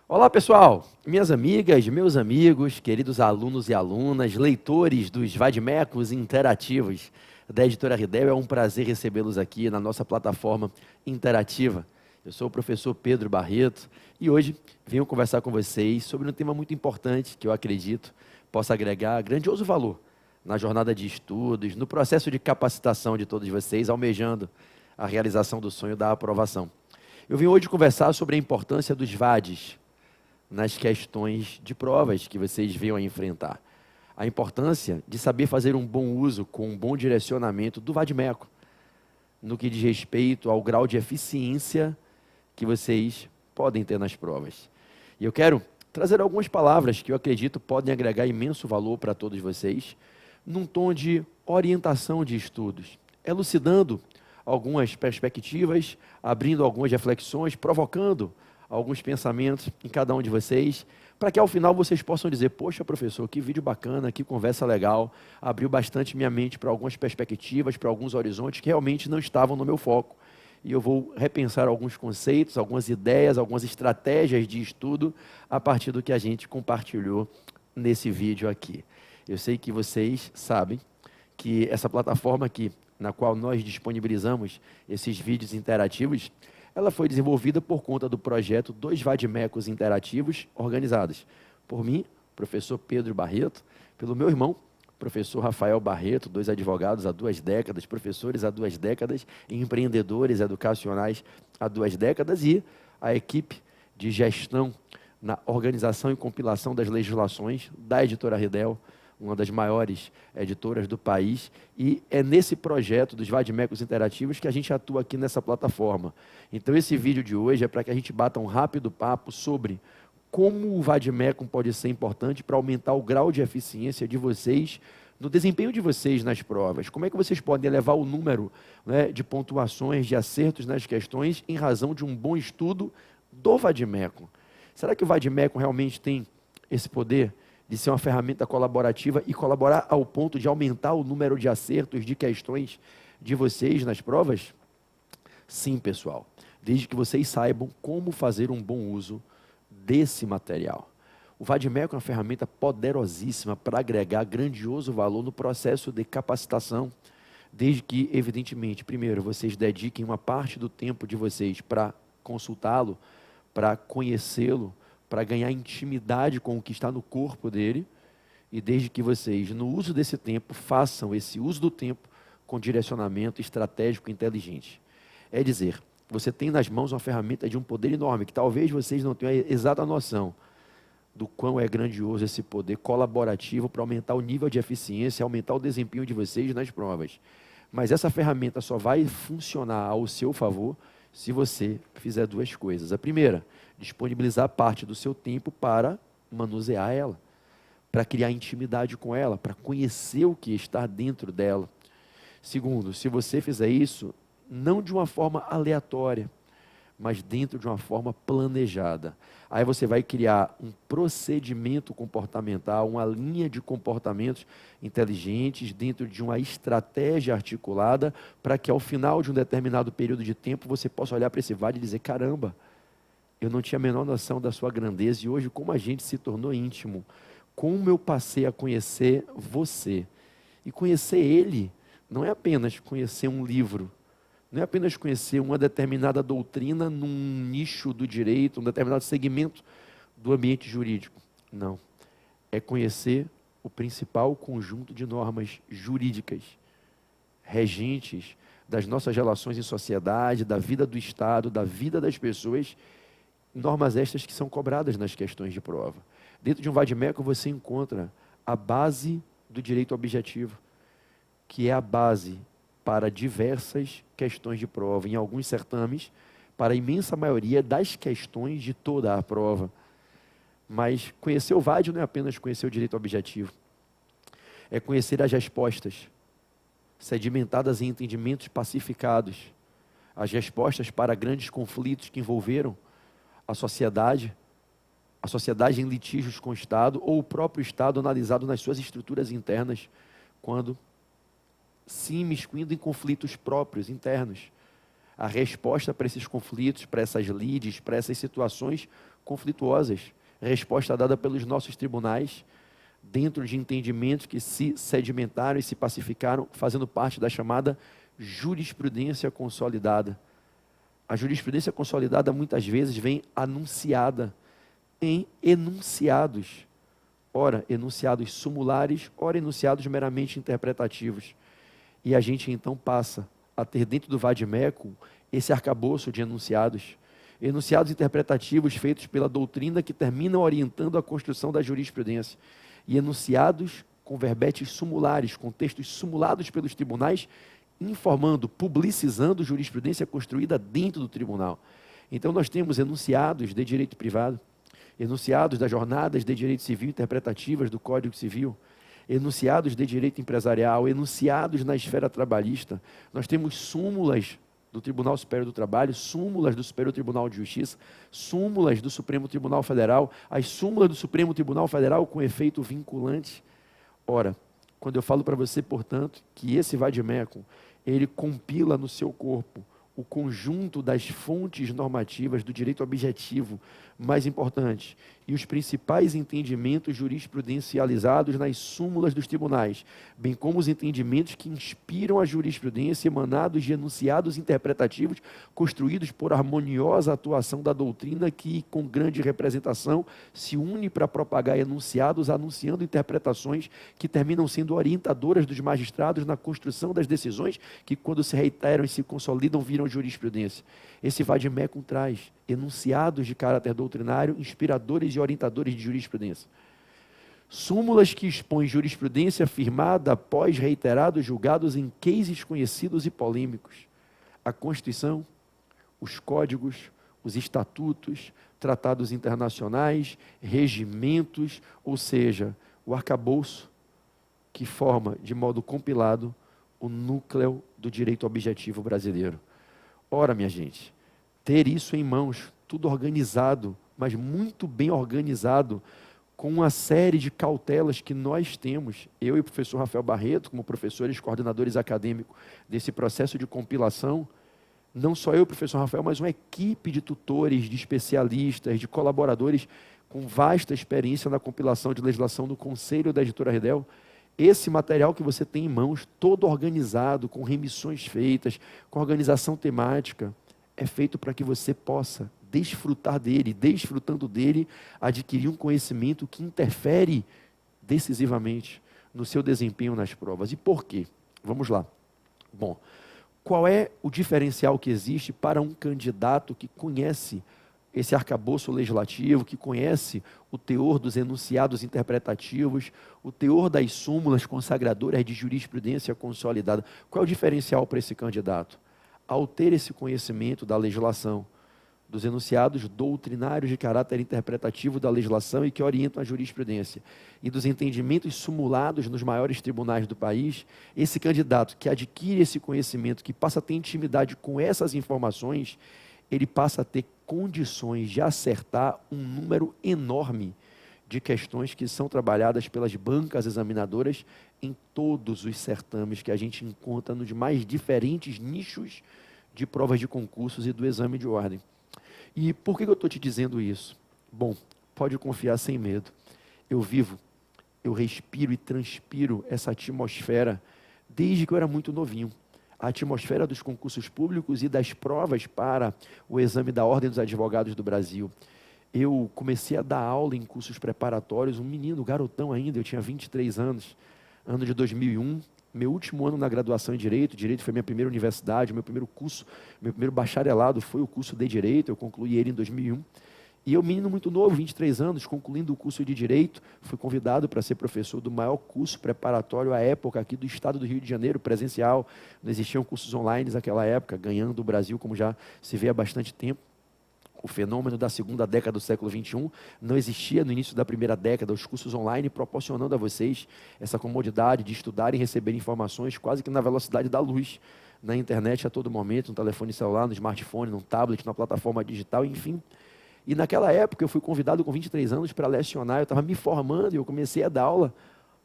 Olá pessoal, minhas amigas, meus amigos, queridos alunos e alunas, leitores dos Vademecums interativos da Editora Ridel, é um prazer recebê-los aqui na nossa plataforma interativa. Eu sou o professor Pedro Barreto e hoje venho conversar com vocês sobre um tema muito importante que eu acredito possa agregar grandioso valor na jornada de estudos, no processo de capacitação de todos vocês, almejando a realização do sonho da aprovação. Eu vim hoje conversar sobre a importância dos VADs nas questões de provas que vocês venham a enfrentar. A importância de saber fazer um bom uso com um bom direcionamento do Vademécum, no que diz respeito ao grau de eficiência que vocês podem ter nas provas. E eu quero trazer algumas palavras que eu acredito podem agregar imenso valor para todos vocês, num tom de orientação de estudos, elucidando algumas perspectivas, abrindo algumas reflexões, provocando alguns pensamentos em cada um de vocês, para que ao final vocês possam dizer: poxa professor, que vídeo bacana, que conversa legal, abriu bastante minha mente para algumas perspectivas, para alguns horizontes que realmente não estavam no meu foco. E eu vou repensar alguns conceitos, algumas ideias, algumas estratégias de estudo a partir do que a gente compartilhou nesse vídeo aqui. Eu sei que vocês sabem que essa plataforma aqui, na qual nós disponibilizamos esses vídeos interativos, ela foi desenvolvida por conta do projeto Dois Vademecums Interativos, organizados por mim, professor Pedro Barreto, pelo meu irmão, professor Rafael Barreto, dois advogados há 2 décadas, professores há 2 décadas, empreendedores educacionais há 2 décadas, e a equipe de gestão na organização e compilação das legislações da Editora Ridel, uma das maiores editoras do país, e é nesse projeto dos Vademecums Interativos que a gente atua aqui nessa plataforma. Então esse vídeo de hoje é para que a gente bata um rápido papo sobre como o Vademecum pode ser importante para aumentar o grau de eficiência de vocês, no desempenho de vocês nas provas. Como é que vocês podem elevar o número, né, de pontuações, de acertos nas questões, em razão de um bom estudo do Vademecum? Será que o Vademecum realmente tem esse poder de ser uma ferramenta colaborativa e colaborar ao ponto de aumentar o número de acertos de questões de vocês nas provas? Sim, pessoal, desde que vocês saibam como fazer um bom uso desse material. O Vademecum é uma ferramenta poderosíssima para agregar grandioso valor no processo de capacitação, desde que, evidentemente, primeiro, vocês dediquem uma parte do tempo de vocês para consultá-lo, para conhecê-lo, para ganhar intimidade com o que está no corpo dele, e desde que vocês, no uso desse tempo, façam esse uso do tempo com direcionamento estratégico e inteligente. É dizer, você tem nas mãos uma ferramenta de um poder enorme, que talvez vocês não tenham a exata noção do quão é grandioso esse poder colaborativo para aumentar o nível de eficiência, aumentar o desempenho de vocês nas provas. Mas essa ferramenta só vai funcionar ao seu favor se você fizer 2 coisas. A primeira, disponibilizar parte do seu tempo para manusear ela, para criar intimidade com ela, para conhecer o que está dentro dela. Segundo, se você fizer isso, não de uma forma aleatória, mas dentro de uma forma planejada. Aí você vai criar um procedimento comportamental, uma linha de comportamentos inteligentes dentro de uma estratégia articulada, para que ao final de um determinado período de tempo você possa olhar para esse vale e dizer: caramba, eu não tinha a menor noção da sua grandeza, e hoje como a gente se tornou íntimo, como eu passei a conhecer você. E conhecer ele não é apenas conhecer um livro, não é apenas conhecer uma determinada doutrina num nicho do direito, um determinado segmento do ambiente jurídico. Não. É conhecer o principal conjunto de normas jurídicas, regentes das nossas relações em sociedade, da vida do Estado, da vida das pessoas, normas estas que são cobradas nas questões de prova. Dentro de um Vademecum você encontra a base do direito objetivo, que é a base para diversas questões de prova, em alguns certames, para a imensa maioria das questões de toda a prova. Mas conhecer o VAD não é apenas conhecer o direito objetivo, é conhecer as respostas, sedimentadas em entendimentos pacificados, as respostas para grandes conflitos que envolveram a sociedade em litígios com o Estado, ou o próprio Estado analisado nas suas estruturas internas, quando se imiscuindo em conflitos próprios, internos. a resposta para esses conflitos, para essas lides, para essas situações conflituosas. Resposta dada pelos nossos tribunais, dentro de entendimentos que se sedimentaram e se pacificaram, fazendo parte da chamada jurisprudência consolidada. A jurisprudência consolidada muitas vezes vem anunciada em enunciados. Ora, enunciados sumulares, ora, enunciados meramente interpretativos. E a gente então passa a ter dentro do vade-mecum esse arcabouço de enunciados. Enunciados interpretativos feitos pela doutrina que terminam orientando a construção da jurisprudência. E enunciados com verbetes sumulares, com textos sumulados pelos tribunais, informando, publicizando jurisprudência construída dentro do tribunal. Então nós temos enunciados de direito privado, enunciados das jornadas de direito civil interpretativas do Código Civil, enunciados de direito empresarial, enunciados na esfera trabalhista. Nós temos súmulas do Tribunal Superior do Trabalho, súmulas do Superior Tribunal de Justiça, súmulas do Supremo Tribunal Federal, as súmulas do Supremo Tribunal Federal com efeito vinculante. Ora, quando eu falo para você, portanto, que esse vade-mecum, ele compila no seu corpo o conjunto das fontes normativas do direito objetivo mais importantes e os principais entendimentos jurisprudencializados nas súmulas dos tribunais, bem como os entendimentos que inspiram a jurisprudência emanados de enunciados interpretativos construídos por harmoniosa atuação da doutrina que, com grande representação, se une para propagar enunciados anunciando interpretações que terminam sendo orientadoras dos magistrados na construção das decisões que, quando se reiteram e se consolidam, viram jurisprudência. Esse vade-mecum traz enunciados de caráter doutrinário, inspiradores e orientadores de jurisprudência. Súmulas que expõem jurisprudência firmada após reiterados julgados em cases conhecidos e polêmicos. A Constituição, os códigos, os estatutos, tratados internacionais, regimentos, ou seja, o arcabouço que forma, de modo compilado, o núcleo do direito objetivo brasileiro. Ora, minha gente, ter isso em mãos, tudo organizado, mas muito bem organizado, com uma série de cautelas que nós temos, eu e o professor Rafael Barreto, como professores, coordenadores acadêmicos desse processo de compilação, não só eu e o professor Rafael, mas uma equipe de tutores, de especialistas, de colaboradores com vasta experiência na compilação de legislação do Conselho da Editora Redel. Esse material que você tem em mãos, todo organizado, com remissões feitas, com organização temática, é feito para que você possa desfrutar dele, desfrutando dele, adquirir um conhecimento que interfere decisivamente no seu desempenho nas provas. E por quê? Vamos lá. Bom, qual é o diferencial que existe para um candidato que conhece esse arcabouço legislativo, que conhece o teor dos enunciados interpretativos, o teor das súmulas consagradoras de jurisprudência consolidada? Qual é o diferencial para esse candidato? Ao ter esse conhecimento da legislação, dos enunciados doutrinários de caráter interpretativo da legislação e que orientam a jurisprudência, e dos entendimentos sumulados nos maiores tribunais do país, esse candidato que adquire esse conhecimento, que passa a ter intimidade com essas informações, ele passa a ter condições de acertar um número enorme de questões que são trabalhadas pelas bancas examinadoras em todos os certames que a gente encontra nos mais diferentes nichos de provas de concursos e do exame de ordem. E por que eu estou te dizendo isso? Bom, pode confiar sem medo. Eu vivo, eu respiro e transpiro essa atmosfera desde que eu era muito novinho. A atmosfera dos concursos públicos e das provas para o exame da Ordem dos Advogados do Brasil. Eu comecei a dar aula em cursos preparatórios, um menino, garotão ainda, eu tinha 23 anos, ano de 2001, meu último ano na graduação em Direito. Direito foi minha primeira universidade, meu primeiro curso, meu primeiro bacharelado foi o curso de Direito, eu concluí ele em 2001. E eu, menino muito novo, 23 anos, concluindo o curso de Direito, fui convidado para ser professor do maior curso preparatório à época aqui do estado do Rio de Janeiro, presencial. Não existiam cursos online naquela época, ganhando o Brasil, como já se vê há bastante tempo. O fenômeno da segunda década do século XXI não existia no início da primeira década, os cursos online proporcionando a vocês essa comodidade de estudar e receber informações quase que na velocidade da luz, na internet a todo momento, no telefone celular, no smartphone, no tablet, na plataforma digital, enfim. E naquela época eu fui convidado com 23 anos para lecionar, eu estava me formando e eu comecei a dar aula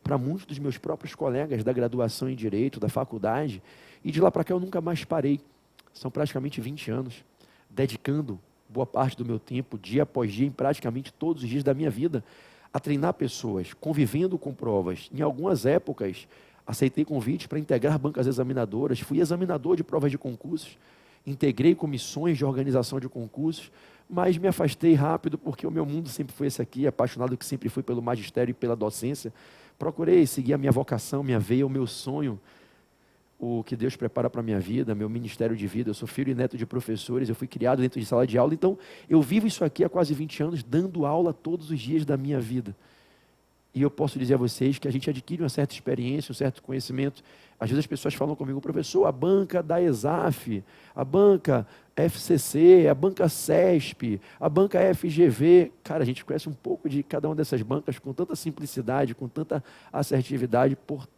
para muitos dos meus próprios colegas da graduação em Direito, da faculdade, e de lá para cá eu nunca mais parei. São praticamente 20 anos, dedicando boa parte do meu tempo, dia após dia, em praticamente todos os dias da minha vida, a treinar pessoas, convivendo com provas. Em algumas épocas, aceitei convite para integrar bancas examinadoras, fui examinador de provas de concursos, integrei comissões de organização de concursos, mas me afastei rápido porque o meu mundo sempre foi esse aqui, apaixonado que sempre fui pelo magistério e pela docência. Procurei seguir a minha vocação, minha veia, o meu sonho, o que Deus prepara para a minha vida, meu ministério de vida. Eu sou filho e neto de professores, eu fui criado dentro de sala de aula, então eu vivo isso aqui há quase 20 anos, dando aula todos os dias da minha vida. E eu posso dizer a vocês que a gente adquire uma certa experiência, um certo conhecimento. Às vezes as pessoas falam comigo, professor, a banca da ESAF, a banca FCC, a banca CESP, a banca FGV. Cara, a gente conhece um pouco de cada uma dessas bancas com tanta simplicidade, com tanta assertividade, por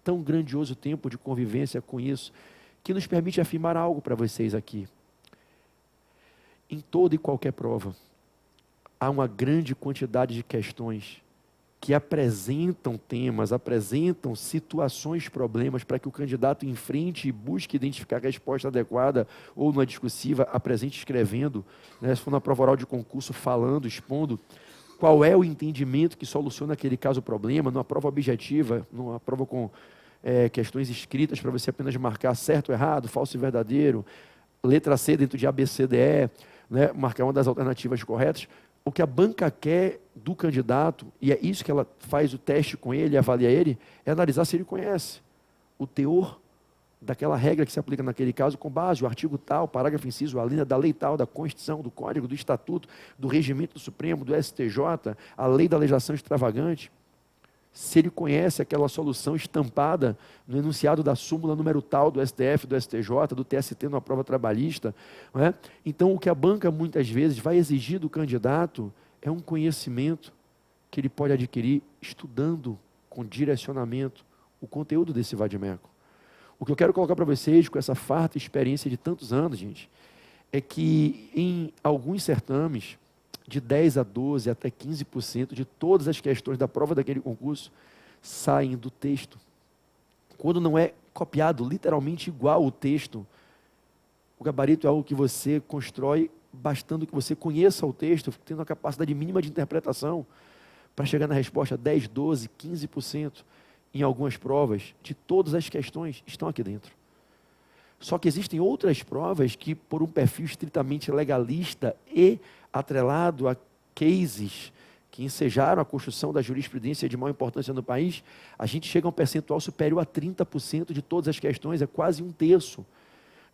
tão grandioso tempo de convivência com isso, que nos permite afirmar algo para vocês aqui. Em toda e qualquer prova, há uma grande quantidade de questões que apresentam temas, apresentam situações, problemas, para que o candidato enfrente e busque identificar a resposta adequada, ou numa discursiva, apresente escrevendo, né, se for na prova oral de concurso, falando, expondo, qual é o entendimento que soluciona aquele caso problema, numa prova objetiva, numa prova com questões escritas para você apenas marcar certo ou errado, falso e verdadeiro, letra C dentro de A, B, C, D, E, né, marcar uma das alternativas corretas. O que a banca quer do candidato, e é isso que ela faz o teste com ele, avalia ele, é analisar se ele conhece o teor daquela regra que se aplica naquele caso, com base no artigo tal, parágrafo inciso, a linha da lei tal, da Constituição, do Código, do Estatuto, do Regimento do Supremo, do STJ, a lei da legislação extravagante. Se ele conhece aquela solução estampada no enunciado da súmula número tal do STF, do STJ, do TST numa prova trabalhista, não é? Então, o que a banca muitas vezes vai exigir do candidato é um conhecimento que ele pode adquirir estudando com direcionamento o conteúdo desse vade-mecum. O que eu quero colocar para vocês com essa farta experiência de tantos anos, gente, é que em alguns certames, de 10 a 12 até 15% de todas as questões da prova daquele concurso saem do texto. Quando não é copiado literalmente igual o texto, o gabarito é algo que você constrói bastando que você conheça o texto, tendo a capacidade mínima de interpretação, para chegar na resposta 10, 12, 15% em algumas provas de todas as questões estão aqui dentro. Só que existem outras provas que, por um perfil estritamente legalista e atrelado a cases que ensejaram a construção da jurisprudência de maior importância no país, a gente chega a um percentual superior a 30% de todas as questões, é quase um terço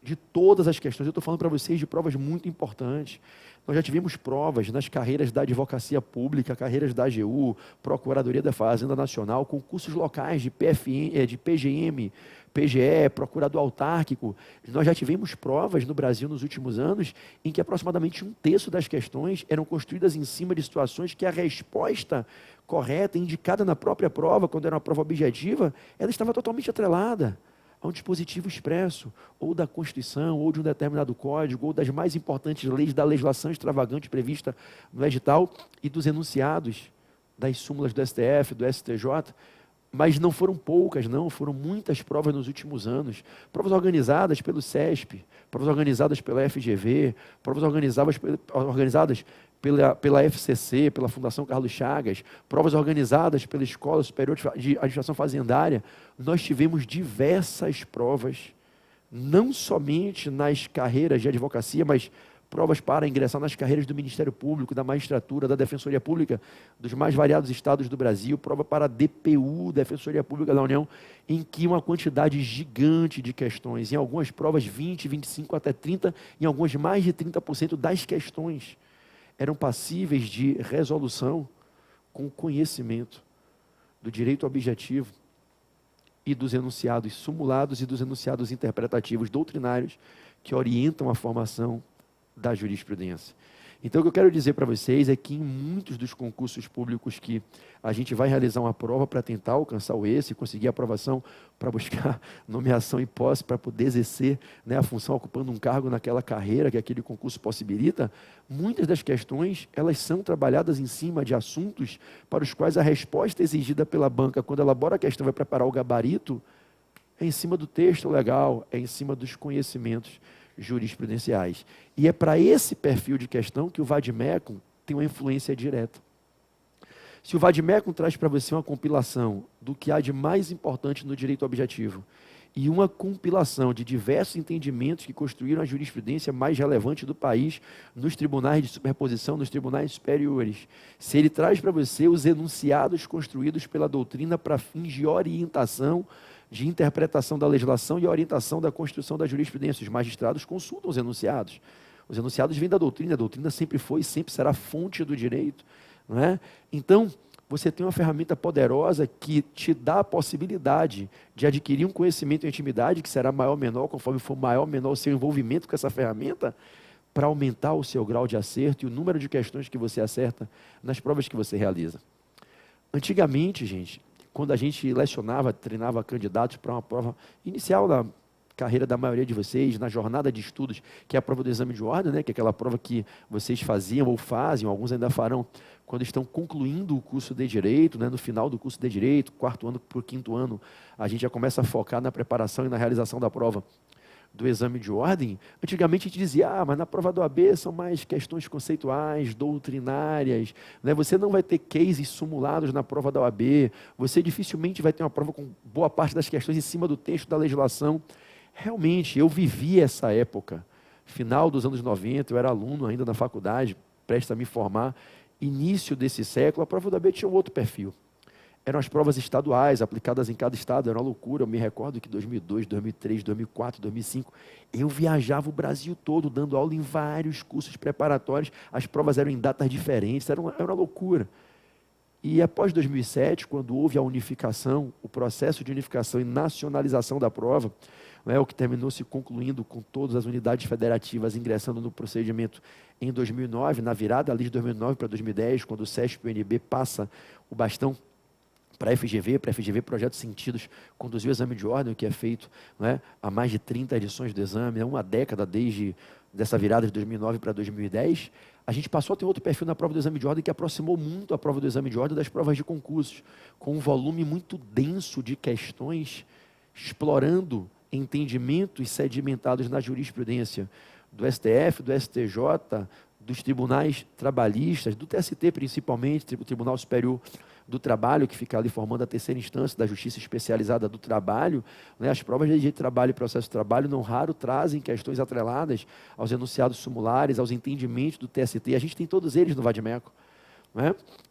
de todas as questões. Eu estou falando para vocês de provas muito importantes. Nós já tivemos provas nas carreiras da advocacia pública, carreiras da AGU, Procuradoria da Fazenda Nacional, concursos locais de PFM, de PGM, PGE, procurador autárquico. Nós já tivemos provas no Brasil nos últimos anos em que aproximadamente um terço das questões eram construídas em cima de situações que a resposta correta, indicada na própria prova, quando era uma prova objetiva, ela estava totalmente atrelada a um dispositivo expresso, ou da Constituição, ou de um determinado código, ou das mais importantes leis da legislação extravagante prevista no edital e dos enunciados das súmulas do STF, do STJ, mas não foram poucas, não, foram muitas provas nos últimos anos, provas organizadas pelo CESP, provas organizadas pela FGV, provas organizadas pela FCC, pela Fundação Carlos Chagas, provas organizadas pela Escola Superior de Administração Fazendária. Nós tivemos diversas provas, não somente nas carreiras de advocacia, mas provas para ingressar nas carreiras do Ministério Público, da Magistratura, da Defensoria Pública, dos mais variados estados do Brasil, prova para a DPU, Defensoria Pública da União, em que uma quantidade gigante de questões, em algumas provas 20, 25 até 30, em algumas mais de 30% das questões eram passíveis de resolução com conhecimento do direito objetivo e dos enunciados simulados e dos enunciados interpretativos doutrinários que orientam a formação da jurisprudência. Então, o que eu quero dizer para vocês é que em muitos dos concursos públicos que a gente vai realizar uma prova para tentar alcançar o êxito, conseguir aprovação para buscar nomeação e posse, para poder exercer, né, a função ocupando um cargo naquela carreira que aquele concurso possibilita, muitas das questões, elas são trabalhadas em cima de assuntos para os quais a resposta exigida pela banca, quando elabora a questão, vai preparar o gabarito, é em cima do texto legal, é em cima dos conhecimentos jurisprudenciais. E é para esse perfil de questão que o vade-mecum tem uma influência direta. Se o vade-mecum traz para você uma compilação do que há de mais importante no direito objetivo e uma compilação de diversos entendimentos que construíram a jurisprudência mais relevante do país nos tribunais de superposição, nos tribunais superiores, se ele traz para você os enunciados construídos pela doutrina para fins de orientação, de interpretação da legislação e orientação da construção da jurisprudência, os magistrados consultam os enunciados. Os enunciados vêm da doutrina, a doutrina sempre foi e sempre será fonte do direito. Não é? Então, você tem uma ferramenta poderosa que te dá a possibilidade de adquirir um conhecimento e intimidade que será maior ou menor, conforme for maior ou menor o seu envolvimento com essa ferramenta, para aumentar o seu grau de acerto e o número de questões que você acerta nas provas que você realiza. Antigamente, gente, quando a gente lecionava, treinava candidatos para uma prova inicial da carreira da maioria de vocês, na jornada de estudos, que é a prova do exame de ordem, né? Que é aquela prova que vocês faziam ou fazem, alguns ainda farão, quando estão concluindo o curso de Direito, né? No final do curso de Direito, quarto ano para o quinto ano, a gente já começa a focar na preparação e na realização da prova do exame de ordem. Antigamente a gente dizia, mas na prova do OAB são mais questões conceituais, doutrinárias, né? Você não vai ter cases simulados na prova da OAB, você dificilmente vai ter uma prova com boa parte das questões em cima do texto da legislação. Realmente, eu vivi essa época, final dos anos 90, eu era aluno ainda na faculdade, prestes a me formar, início desse século, a prova da OAB tinha um outro perfil. Eram as provas estaduais, aplicadas em cada estado, era uma loucura. Eu me recordo que em 2002, 2003, 2004, 2005, eu viajava o Brasil todo, dando aula em vários cursos preparatórios, as provas eram em datas diferentes, era uma loucura. E após 2007, quando houve a unificação, o processo de unificação e nacionalização da prova, o que terminou se concluindo com todas as unidades federativas ingressando no procedimento em 2009, na virada ali de 2009 para 2010, quando o SESP e o UNB passa o bastão para a FGV Projetos Sentidos, conduzir o exame de ordem, o que é feito há mais de 30 edições do exame, uma década desde dessa virada de 2009 para 2010, a gente passou a ter outro perfil na prova do exame de ordem que aproximou muito a prova do exame de ordem das provas de concursos, com um volume muito denso de questões, explorando entendimentos sedimentados na jurisprudência do STF, do STJ, dos tribunais trabalhistas, do TST principalmente, o Tribunal Superior do Trabalho, que fica ali formando a terceira instância da Justiça Especializada do Trabalho. As provas de direito de trabalho e processo de trabalho não raro trazem questões atreladas aos enunciados sumulares, aos entendimentos do TST. A gente tem todos eles no vade-mecum.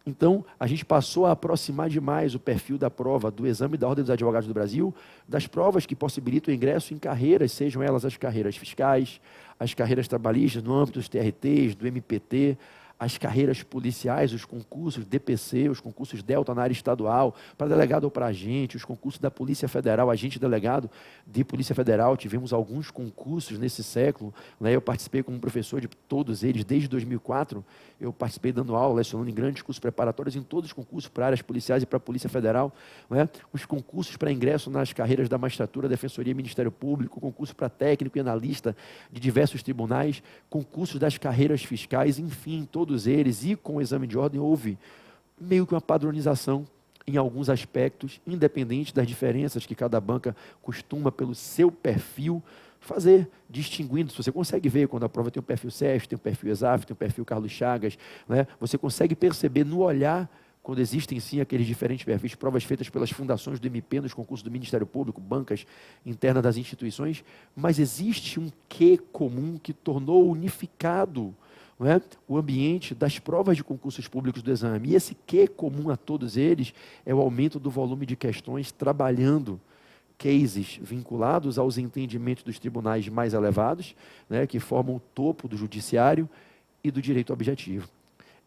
Então, a gente passou a aproximar demais o perfil da prova do exame da Ordem dos Advogados do Brasil, das provas que possibilitam o ingresso em carreiras, sejam elas as carreiras fiscais, as carreiras trabalhistas no âmbito dos TRTs, do MPT, as carreiras policiais, os concursos DPC, os concursos Delta na área estadual, para delegado ou para agente, os concursos da Polícia Federal, agente delegado de Polícia Federal, tivemos alguns concursos nesse século, eu participei como professor de todos eles, desde 2004, eu participei dando aula, lecionando em grandes cursos preparatórios, em todos os concursos para áreas policiais e para a Polícia Federal, os concursos para ingresso nas carreiras da magistratura, Defensoria e Ministério Público, concurso para técnico e analista de diversos tribunais, concursos das carreiras fiscais, enfim, todos eles, e com o exame de ordem houve meio que uma padronização em alguns aspectos, independente das diferenças que cada banca costuma, pelo seu perfil, fazer, distinguindo. Se você consegue ver quando a prova tem um perfil SESC, tem um perfil ESAF, tem um perfil Carlos Chagas, você consegue perceber no olhar, quando existem sim aqueles diferentes perfis, provas feitas pelas fundações do MP nos concursos do Ministério Público, bancas internas das instituições, mas existe um quê comum que tornou unificado o ambiente das provas de concursos públicos do exame. E esse quê comum a todos eles é o aumento do volume de questões trabalhando cases vinculados aos entendimentos dos tribunais mais elevados, que formam o topo do judiciário e do direito objetivo.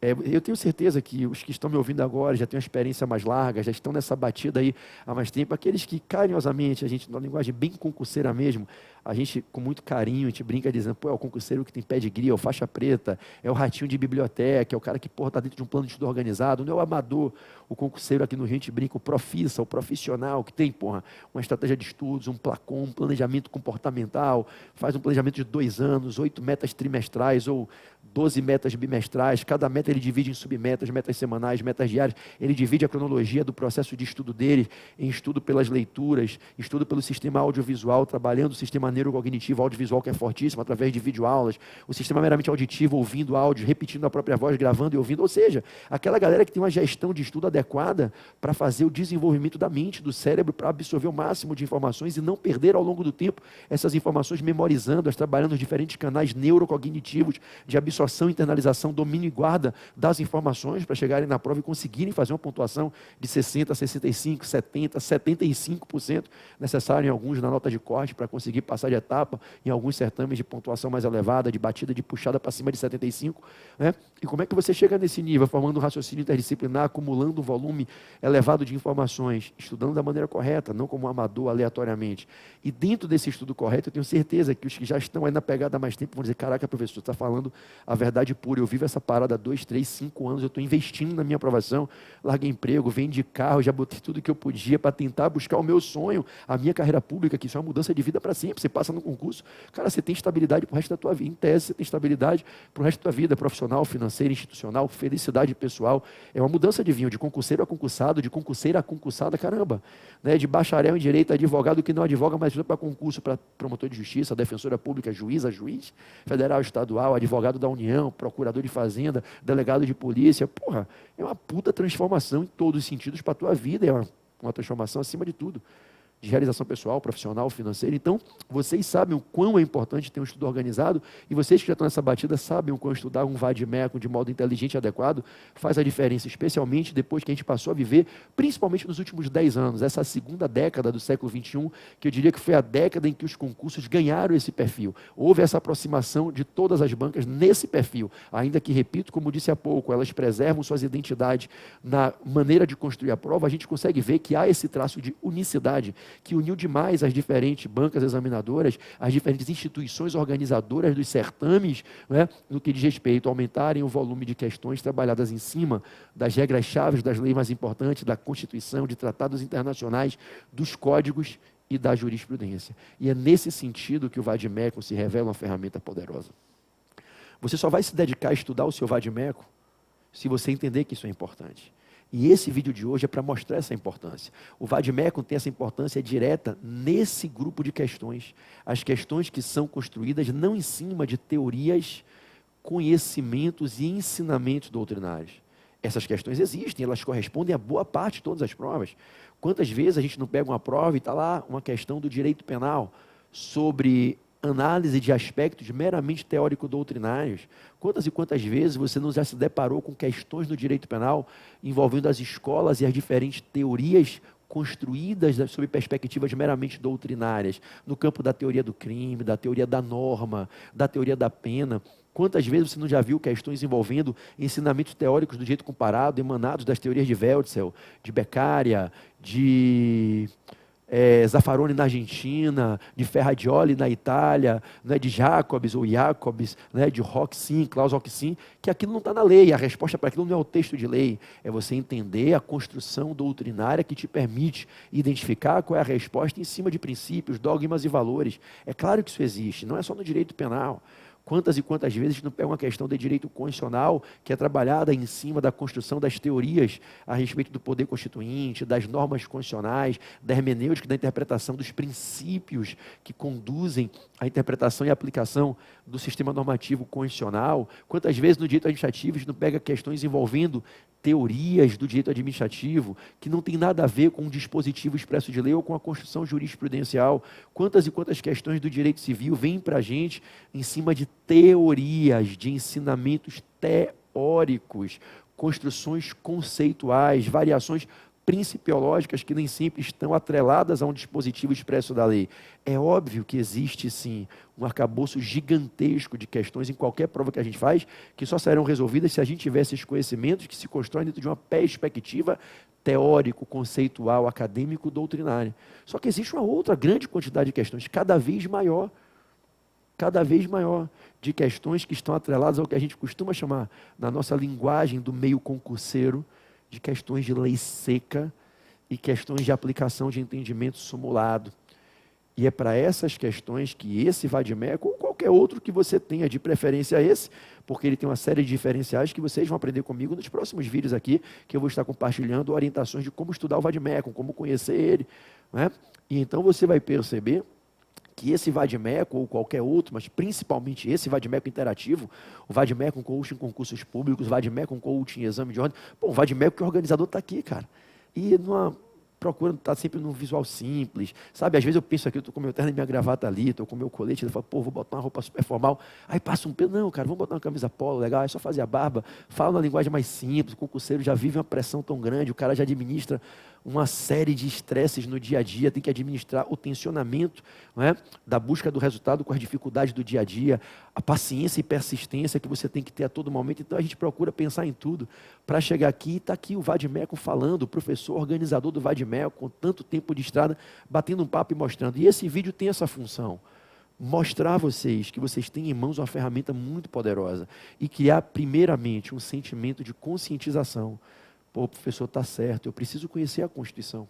Eu tenho certeza que os que estão me ouvindo agora já têm uma experiência mais larga, já estão nessa batida aí há mais tempo. Aqueles que carinhosamente, a gente, numa linguagem bem concurseira mesmo, a gente com muito carinho, a gente brinca dizendo, é o concurseiro que tem pedigree, é o faixa preta, é o ratinho de biblioteca, é o cara que, está dentro de um plano de estudo organizado, não é o amador, o concurseiro aqui no Rio, a gente brinca, o profissa, o profissional, que tem, uma estratégia de estudos, um placon, um planejamento comportamental, faz um planejamento de 2 anos, 8 metas trimestrais ou 12 metas bimestrais, cada meta meta, ele divide em submetas, metas semanais, metas diárias, ele divide a cronologia do processo de estudo dele em estudo pelas leituras, estudo pelo sistema audiovisual, trabalhando o sistema neurocognitivo audiovisual, que é fortíssimo, através de videoaulas, o sistema meramente auditivo, ouvindo áudio, repetindo a própria voz, gravando e ouvindo, ou seja, aquela galera que tem uma gestão de estudo adequada para fazer o desenvolvimento da mente, do cérebro, para absorver o máximo de informações e não perder ao longo do tempo essas informações, memorizando-as, trabalhando nos diferentes canais neurocognitivos de absorção, internalização, domínio e guarda das informações para chegarem na prova e conseguirem fazer uma pontuação de 60%, 65%, 70%, 75% necessário em alguns na nota de corte para conseguir passar de etapa, em alguns certames de pontuação mais elevada, de batida, de puxada para cima de 75%. Né? E como é que você chega nesse nível? Formando um raciocínio interdisciplinar, acumulando um volume elevado de informações, estudando da maneira correta, não como um amador aleatoriamente. E dentro desse estudo correto, eu tenho certeza que os que já estão aí na pegada há mais tempo vão dizer, caraca, professor, você está falando a verdade pura, eu vivo essa parada há 2, 3, 5 anos, eu estou investindo na minha aprovação, larguei emprego, vendi carro, já botei tudo que eu podia para tentar buscar o meu sonho, a minha carreira pública, que isso é uma mudança de vida para sempre. Você passa no concurso, cara, você tem estabilidade para o resto da tua vida, em tese você tem estabilidade para o resto da tua vida, profissional, financeira, institucional, felicidade pessoal, é uma mudança de vinho, de concurseiro a concursado, de concurseira a concursada, caramba, né? De bacharel em direito a advogado que não advoga, mas para concurso para promotor de justiça, defensora pública, juiz a juiz, federal, estadual, advogado da União, procurador de fazenda, delegado de polícia, porra, é uma puta transformação em todos os sentidos para a tua vida, é uma transformação acima de tudo, de realização pessoal, profissional, financeira. Então, vocês sabem o quão é importante ter um estudo organizado, e vocês que já estão nessa batida sabem o quão estudar um vade-mecum de modo inteligente e adequado faz a diferença, especialmente depois que a gente passou a viver, principalmente nos últimos 10 anos, essa segunda década do século XXI, que eu diria que foi a década em que os concursos ganharam esse perfil. Houve essa aproximação de todas as bancas nesse perfil, ainda que, repito, como disse há pouco, elas preservam suas identidades na maneira de construir a prova, a gente consegue ver que há esse traço de unicidade, que uniu demais as diferentes bancas examinadoras, as diferentes instituições organizadoras dos certames, né, no que diz respeito a aumentarem o volume de questões trabalhadas em cima das regras-chave, das leis mais importantes, da Constituição, de tratados internacionais, dos códigos e da jurisprudência. E é nesse sentido que o vade-mecum se revela uma ferramenta poderosa. Você só vai se dedicar a estudar o seu vade-mecum se você entender que isso é importante. E esse vídeo de hoje é para mostrar essa importância. O vade-mecum tem essa importância direta nesse grupo de questões. As questões que são construídas não em cima de teorias, conhecimentos e ensinamentos doutrinários. Essas questões existem, elas correspondem a boa parte de todas as provas. Quantas vezes a gente não pega uma prova e está lá uma questão do direito penal sobre análise de aspectos meramente teórico-doutrinários? Quantas e quantas vezes você não já se deparou com questões no direito penal envolvendo as escolas e as diferentes teorias construídas sob perspectivas meramente doutrinárias, no campo da teoria do crime, da teoria da norma, da teoria da pena? Quantas vezes você não já viu questões envolvendo ensinamentos teóricos do direito comparado, emanados das teorias de Wetzel, de Beccaria, de Zaffaroni na Argentina, de Ferrajoli na Itália, né, de Jacobs ou Jacobs, né, de Roxin, Klaus Roxin, que aquilo não está na lei. A resposta para aquilo não é o texto de lei, é você entender a construção doutrinária que te permite identificar qual é a resposta em cima de princípios, dogmas e valores. É claro que isso existe, não é só no direito penal. Quantas e quantas vezes a gente não pega uma questão de direito constitucional que é trabalhada em cima da construção das teorias a respeito do poder constituinte, das normas constitucionais, da hermenêutica, da interpretação dos princípios que conduzem à interpretação e aplicação do sistema normativo constitucional? Quantas vezes no direito administrativo a gente não pega questões envolvendo teorias do direito administrativo que não tem nada a ver com um dispositivo expresso de lei ou com a construção jurisprudencial? Quantas e quantas questões do direito civil vêm para a gente em cima de teorias, de ensinamentos teóricos, construções conceituais, variações principiológicas que nem sempre estão atreladas a um dispositivo expresso da lei? É óbvio que existe, sim, um arcabouço gigantesco de questões em qualquer prova que a gente faz, que só serão resolvidas se a gente tiver esses conhecimentos que se constroem dentro de uma perspectiva teórico, conceitual, acadêmico, doutrinária. Só que existe uma outra grande quantidade de questões, cada vez maior, de questões que estão atreladas ao que a gente costuma chamar, na nossa linguagem do meio concurseiro, de questões de lei seca e questões de aplicação de entendimento simulado. E é para essas questões que esse vade-mecum, ou qualquer outro que você tenha, de preferência esse, porque ele tem uma série de diferenciais que vocês vão aprender comigo nos próximos vídeos aqui, que eu vou estar compartilhando orientações de como estudar o vade-mecum, como conhecer ele, né? E então você vai perceber que esse vade-mecum ou qualquer outro, mas principalmente esse vade-mecum interativo, o vade-mecum coaching em concursos públicos, o vade-mecum coaching em exame de ordem, pô, o vade-mecum que o organizador está aqui, cara. E numa procura estar sempre num visual simples, sabe? Às vezes eu penso aqui, eu estou com meu terno e minha gravata ali, estou com meu colete, ele fala, pô, vou botar uma roupa super formal, aí passa um pelo, não, cara, vamos botar uma camisa polo, legal, é só fazer a barba, fala uma linguagem mais simples, o concurseiro já vive uma pressão tão grande, o cara já administra uma série de estresses no dia a dia, tem que administrar o tensionamento, não é? Da busca do resultado com as dificuldades do dia a dia, a paciência e persistência que você tem que ter a todo momento. Então a gente procura pensar em tudo para chegar aqui e está aqui o vade-mecum falando, o professor organizador do vade-mecum, com tanto tempo de estrada, batendo um papo e mostrando. E esse vídeo tem essa função, mostrar a vocês que vocês têm em mãos uma ferramenta muito poderosa e criar primeiramente um sentimento de conscientização. Pô, o professor está certo, eu preciso conhecer a Constituição.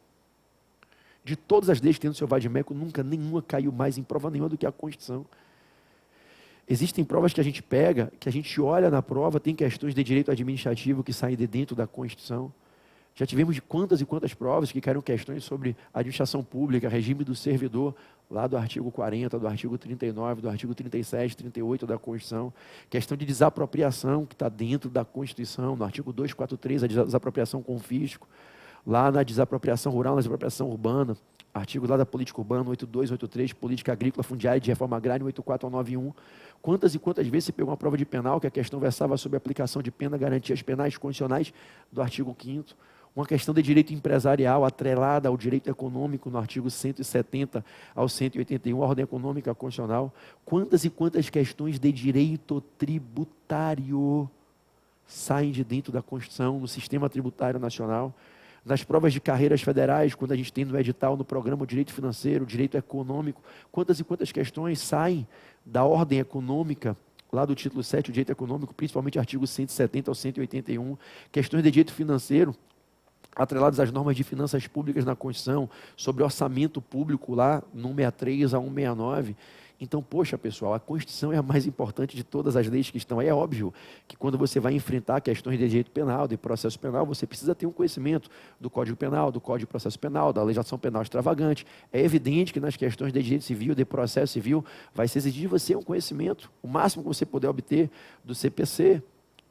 De todas as leis que tem no seu vade-mecum, nunca nenhuma caiu mais em prova nenhuma do que a Constituição. Existem provas que a gente pega, que a gente olha na prova, tem questões de direito administrativo que saem de dentro da Constituição. Já tivemos de quantas e quantas provas que caíram questões sobre administração pública, regime do servidor, lá do artigo 40, do artigo 39, do artigo 37, 38 da Constituição. Questão de desapropriação, que está dentro da Constituição, no artigo 243, a desapropriação com fisco. Lá na desapropriação rural, na desapropriação urbana, artigo lá da política urbana, 82, 83, política agrícola, fundiária e de reforma agrária, 84 ao 91. Quantas e quantas vezes você pegou uma prova de penal que a questão versava sobre a aplicação de pena, garantias penais condicionais do artigo 5º. Uma questão de direito empresarial atrelada ao direito econômico no artigo 170 ao 181, a ordem econômica constitucional. Quantas e quantas questões de direito tributário saem de dentro da Constituição, no sistema tributário nacional. Nas provas de carreiras federais, quando a gente tem no edital, no programa o direito financeiro, o direito econômico, quantas e quantas questões saem da ordem econômica, lá do título 7, o direito econômico, principalmente artigo 170 ao 181, questões de direito financeiro, atrelados às normas de finanças públicas na Constituição, sobre orçamento público lá, no 163 a 169. Então, poxa, pessoal, a Constituição é a mais importante de todas as leis que estão aí. É óbvio que quando você vai enfrentar questões de direito penal, de processo penal, você precisa ter um conhecimento do Código Penal, do Código de Processo Penal, da legislação penal extravagante. É evidente que nas questões de direito civil, de processo civil, vai se exigir de você um conhecimento, o máximo que você puder obter do CPC,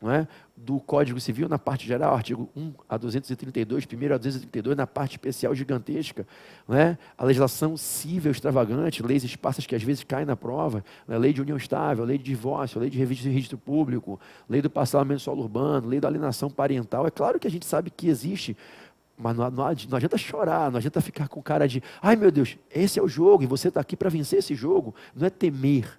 não é? Do Código Civil na parte geral, artigo 1 a 232, primeiro a 232, na parte especial gigantesca, não é? A legislação civil extravagante, leis esparsas que às vezes caem na prova, né? Lei de união estável, lei de divórcio, lei de registro público, lei do parcelamento solo urbano, lei da alienação parental. É claro que a gente sabe que existe, mas não adianta chorar, não adianta ficar com cara de, ai meu Deus, esse é o jogo e você está aqui para vencer esse jogo. Não é temer,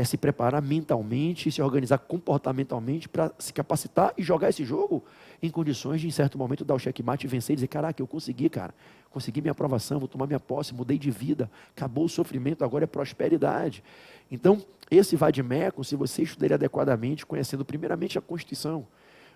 é se preparar mentalmente e se organizar comportamentalmente para se capacitar e jogar esse jogo em condições de, em certo momento, dar o checkmate e vencer e dizer, caraca, eu consegui, cara, consegui minha aprovação, vou tomar minha posse, mudei de vida, acabou o sofrimento, agora é prosperidade. Então, esse vade-mecum, se você estudar ele adequadamente, conhecendo primeiramente a Constituição,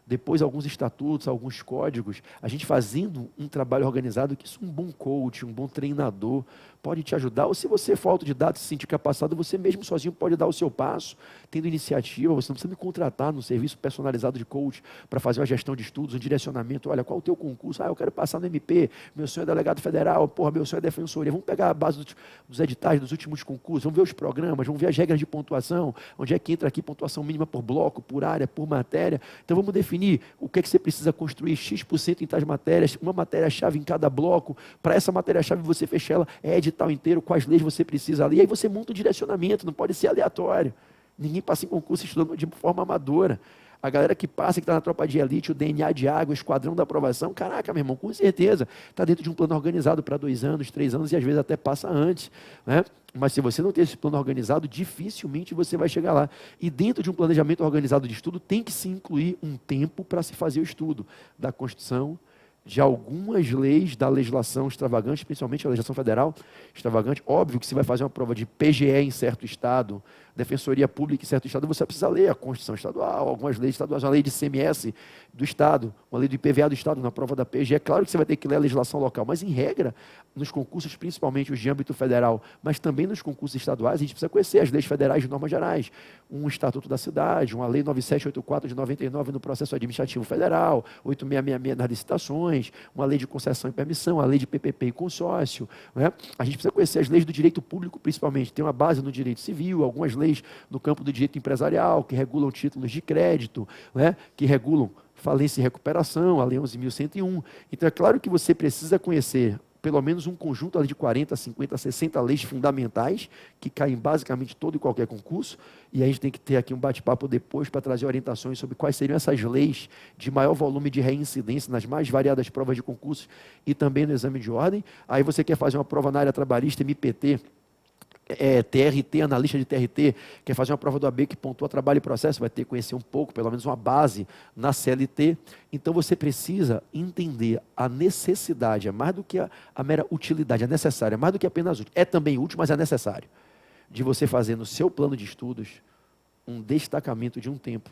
depois alguns estatutos, alguns códigos, a gente fazendo um trabalho organizado, que isso um bom coach, um bom treinador pode te ajudar, ou se você for autodidata, se sentir capacitado, você mesmo sozinho pode dar o seu passo, tendo iniciativa, você não precisa me contratar no serviço personalizado de coach para fazer uma gestão de estudos, um direcionamento, olha, qual é o teu concurso? Ah, eu quero passar no MP, meu sonho é delegado federal, porra, meu sonho é defensoria, vamos pegar a base dos editais dos últimos concursos, vamos ver os programas, vamos ver as regras de pontuação, onde é que entra aqui pontuação mínima por bloco, por área, por matéria, então vamos definir o que é que você precisa construir, X% em tais matérias, uma matéria-chave em cada bloco, para essa matéria-chave você fechar ela, é edital inteiro, quais leis você precisa ali, aí você monta o direcionamento, não pode ser aleatório. Ninguém passa em concurso estudando de forma amadora. A galera que passa, que está na tropa de elite, o DNA de água, o esquadrão da aprovação, caraca, meu irmão, com certeza, está dentro de um plano organizado para 2 anos, 3 anos e às vezes até passa antes, né? Mas se você não tem esse plano organizado, dificilmente você vai chegar lá. E dentro de um planejamento organizado de estudo, tem que se incluir um tempo para se fazer o estudo da Constituição, de algumas leis da legislação extravagante, principalmente a legislação federal extravagante. Óbvio que se vai fazer uma prova de PGE em certo estado, Defensoria Pública em certo estado, você precisa ler a Constituição Estadual, algumas leis estaduais, uma lei de ICMS do estado, uma lei do IPVA do estado na prova da PGE. É claro que você vai ter que ler a legislação local, mas em regra, nos concursos, principalmente os de âmbito federal, mas também nos concursos estaduais, a gente precisa conhecer as leis federais de normas gerais, um Estatuto da Cidade, uma lei 9784 de 99 no processo administrativo federal, 8666 nas licitações, uma lei de concessão e permissão, a lei de PPP e consórcio, né? A gente precisa conhecer as leis do direito público, principalmente. Tem uma base no direito civil, algumas leis no campo do direito empresarial, que regulam títulos de crédito, né? Que regulam falência e recuperação, a lei 11.101. Então, é claro que você precisa conhecer pelo menos um conjunto ali de 40, 50, 60 leis fundamentais, que caem basicamente todo e qualquer concurso, e a gente tem que ter aqui um bate-papo depois para trazer orientações sobre quais seriam essas leis de maior volume de reincidência nas mais variadas provas de concurso e também no exame de ordem. Aí você quer fazer uma prova na área trabalhista, MPT, TRT, analista de TRT, quer fazer uma prova do AB que pontua trabalho e processo, vai ter que conhecer um pouco, pelo menos uma base na CLT. Então você precisa entender a necessidade, é mais do que a mera utilidade, é necessário, é mais do que apenas útil. É também útil, mas é necessário, de você fazer no seu plano de estudos um destacamento de um tempo,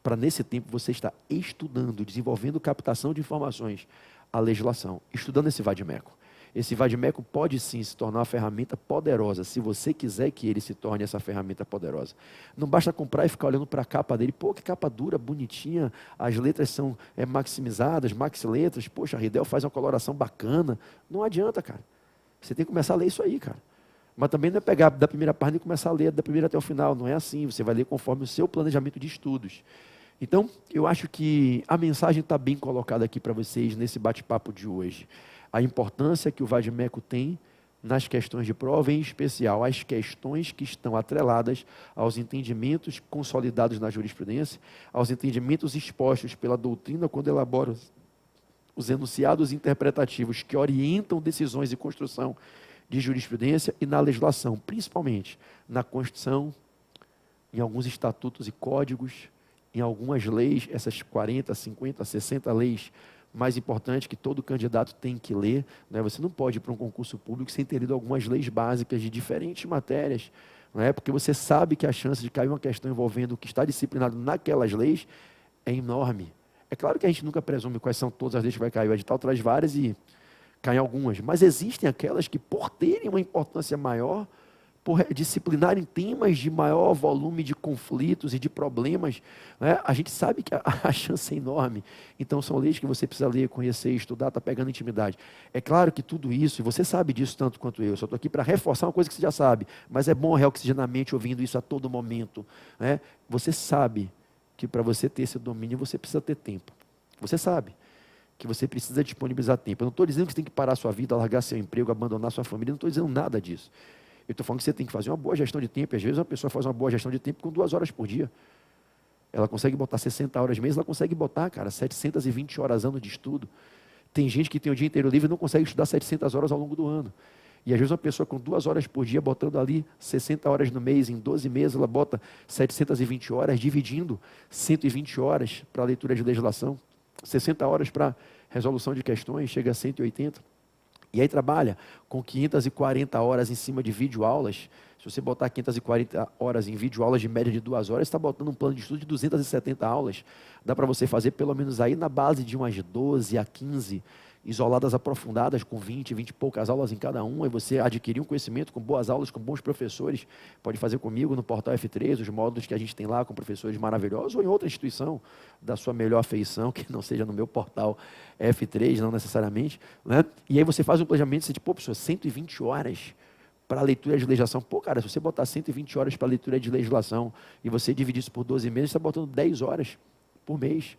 para nesse tempo você estar estudando, desenvolvendo captação de informações, a legislação, estudando esse vade-mecum. Esse vade-mecum pode sim se tornar uma ferramenta poderosa, se você quiser que ele se torne essa ferramenta poderosa. Não basta comprar e ficar olhando para a capa dele, pô, que capa dura, bonitinha, as letras são maximizadas, maxi-letras, poxa, a Ridel faz uma coloração bacana. Não adianta, cara. Você tem que começar a ler isso aí, cara. Mas também não é pegar da primeira página e começar a ler da primeira até o final, não é assim, você vai ler conforme o seu planejamento de estudos. Então, eu acho que a mensagem está bem colocada aqui para vocês nesse bate-papo de hoje. A importância que o vade-mecum tem nas questões de prova, em especial as questões que estão atreladas aos entendimentos consolidados na jurisprudência, aos entendimentos expostos pela doutrina quando elabora os enunciados interpretativos que orientam decisões de construção de jurisprudência e na legislação, principalmente na Constituição, em alguns estatutos e códigos, em algumas leis, essas 40, 50, 60 leis mais importante que todo candidato tem que ler, né? Você não pode ir para um concurso público sem ter lido algumas leis básicas de diferentes matérias, não é? Porque você sabe que a chance de cair uma questão envolvendo o que está disciplinado naquelas leis é enorme. É claro que a gente nunca presume quais são todas as leis que vai cair, o edital traz várias e caem algumas, mas existem aquelas que, por terem uma importância maior, por disciplinarem temas de maior volume de conflitos e de problemas, né? A gente sabe que a chance é enorme. Então, são leis que você precisa ler, conhecer, estudar, está pegando intimidade. É claro que tudo isso, e você sabe disso tanto quanto eu só estou aqui para reforçar uma coisa que você já sabe, mas é bom reoxigenar a mente ouvindo isso a todo momento, né? Você sabe que para você ter esse domínio, você precisa ter tempo. Você sabe que você precisa disponibilizar tempo. Eu não estou dizendo que você tem que parar a sua vida, largar seu emprego, abandonar sua família, não estou dizendo nada disso. Eu estou falando que você tem que fazer uma boa gestão de tempo, e às vezes uma pessoa faz uma boa gestão de tempo com 2 horas por dia. Ela consegue botar 60 horas mês, ela consegue botar, cara, 720 horas ano de estudo. Tem gente que tem o dia inteiro livre e não consegue estudar 700 horas ao longo do ano. E às vezes uma pessoa com 2 horas por dia, botando ali 60 horas no mês, em 12 meses, ela bota 720 horas, dividindo 120 horas para leitura de legislação, 60 horas para resolução de questões, chega a 180. E aí trabalha com 540 horas em cima de videoaulas. Se você botar 540 horas em videoaulas de média de 2 horas, você está botando um plano de estudo de 270 aulas. Dá para você fazer pelo menos aí na base de umas 12 a 15 isoladas aprofundadas, com 20 e poucas aulas em cada uma, e você adquirir um conhecimento com boas aulas, com bons professores. Pode fazer comigo no portal F3, os módulos que a gente tem lá com professores maravilhosos, ou em outra instituição da sua melhor afeição, que não seja no meu portal F3, não necessariamente, né? E aí você faz um planejamento, você diz, pô, pessoal, 120 horas para leitura de legislação. Pô, cara, se você botar 120 horas para leitura de legislação e você dividir isso por 12 meses, você está botando 10 horas por mês.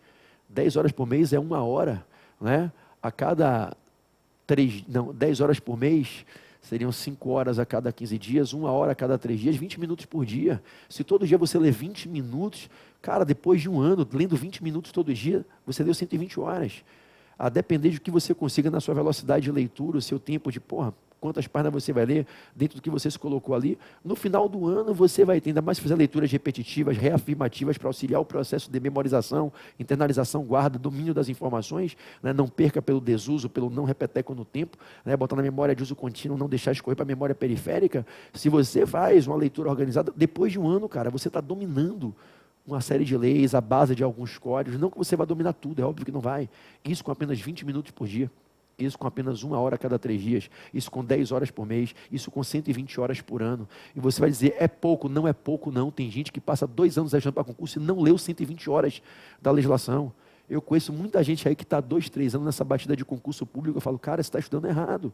10 horas por mês é 1 hora, né? A cada 10 horas por mês, seriam 5 horas a cada 15 dias, 1 hora a cada 3 dias, 20 minutos por dia. Se todo dia você lê 20 minutos, cara, depois de um ano, lendo 20 minutos todo dia, você leu 120 horas. A depender de que você consiga na sua velocidade de leitura, o seu tempo de, quantas páginas você vai ler dentro do que você se colocou ali. No final do ano você vai ter, ainda mais se fizer leituras repetitivas, reafirmativas para auxiliar o processo de memorização, internalização, guarda, domínio das informações, né? Não perca pelo desuso, pelo não repeteco no tempo, né? Botar na memória de uso contínuo, não deixar escorrer para a memória periférica. Se você faz uma leitura organizada, depois de um ano, cara, você está dominando uma série de leis, a base de alguns códigos. Não que você vai dominar tudo, é óbvio que não vai. Isso com apenas 20 minutos por dia. Isso com apenas 1 hora a cada 3 dias. Isso com 10 horas por mês. Isso com 120 horas por ano. E você vai dizer, é pouco. Não é pouco, não. Tem gente que passa 2 anos estudando para concurso e não leu 120 horas da legislação. Eu conheço muita gente aí que está 2, 3 anos nessa batida de concurso público. Eu falo, cara, você está estudando errado.